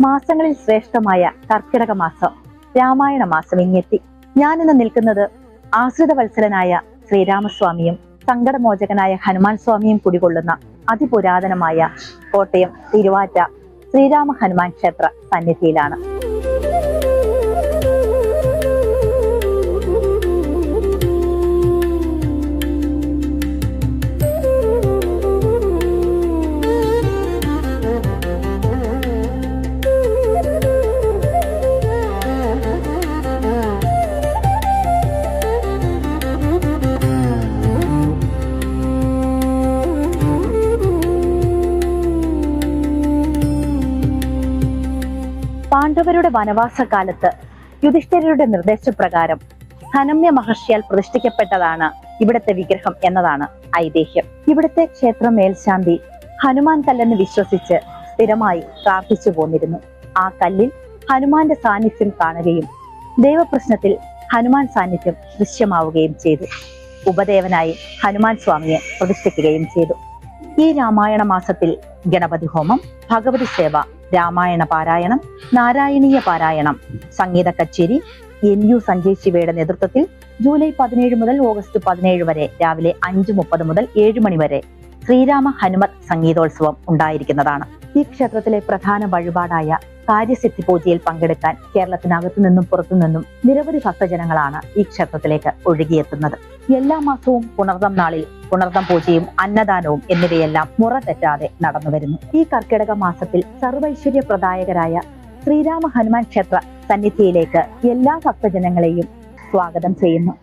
മാസങ്ങളിൽ ശ്രേഷ്ഠമായ കർക്കിടക മാസം, രാമായണ മാസം ഇങ്ങെത്തി. ഞാനിന്ന് നിൽക്കുന്നത് ആശ്രിത വത്സലനായ ശ്രീരാമസ്വാമിയും സങ്കടമോചകനായ ഹനുമാൻ സ്വാമിയും കുടികൊള്ളുന്ന അതിപുരാതനമായ കോട്ടയം തിരുവാറ്റ ശ്രീരാമ ഹനുമാൻ ക്ഷേത്ര സന്നിധിയിലാണ്. പാണ്ഡവരുടെ വനവാസകാലത്ത് യുധിഷ്ഠിരരുടെ നിർദ്ദേശപ്രകാരം ധനമ്യ മഹർഷിയാൽ പ്രതിഷ്ഠിക്കപ്പെട്ടതാണ് ഇവിടുത്തെ വിഗ്രഹം എന്നതാണ് ഐതിഹ്യം. ഇവിടുത്തെ ക്ഷേത്ര മേൽശാന്തി ഹനുമാൻ കല്ലെന്ന് വിശ്വസിച്ച് സ്ഥിരമായി പ്രാർത്ഥിച്ചു പോന്നിരുന്നു. ആ കല്ലിൽ ഹനുമാന്റെ സാന്നിധ്യം കാണുകയും ദൈവപ്രശ്നത്തിൽ ഹനുമാൻ സാന്നിധ്യം ദൃശ്യമാവുകയും ചെയ്തു. ഉപദേവനായി ഹനുമാൻ സ്വാമിയെ പ്രതിഷ്ഠിക്കുകയും ചെയ്തു. ഈ രാമായണ മാസത്തിൽ ഗണപതി ഹോമം, ഭഗവതി സേവ, രാമായണ പാരായണം, നാരായണീയ പാരായണം, സംഗീത കച്ചേരി NU സഞ്ജയ് ശിവയുടെ നേതൃത്വത്തിൽ ജൂലൈ 17 മുതൽ ഓഗസ്റ്റ് 17 വരെ രാവിലെ 5:30 മുതൽ 7 മണി വരെ ശ്രീരാമ ഹനുമത് സംഗീതോത്സവം ഉണ്ടായിരിക്കുന്നതാണ്. ഈ ക്ഷേത്രത്തിലെ പ്രധാന വഴിപാടായ കാര്യസിദ്ധി പൂജയിൽ പങ്കെടുക്കാൻ കേരളത്തിനകത്തു നിന്നും പുറത്തു നിന്നും നിരവധി ഭക്തജനങ്ങളാണ് ഈ ക്ഷേത്രത്തിലേക്ക് ഒഴുകിയെത്തുന്നത്. എല്ലാ മാസവും പുണർദം നാളിൽ പുണർദം പൂജയും അന്നദാനവും എന്നിവയെല്ലാം മുറ തെറ്റാതെ നടന്നു വരുന്നു. ഈ കർക്കിടക മാസത്തിൽ സർവൈശ്വര്യപ്രദായകരായ ശ്രീരാമ ഹനുമാൻ ക്ഷേത്ര സന്നിധിയിലേക്ക് എല്ലാ ഭക്തജനങ്ങളെയും സ്വാഗതം ചെയ്യുന്നു.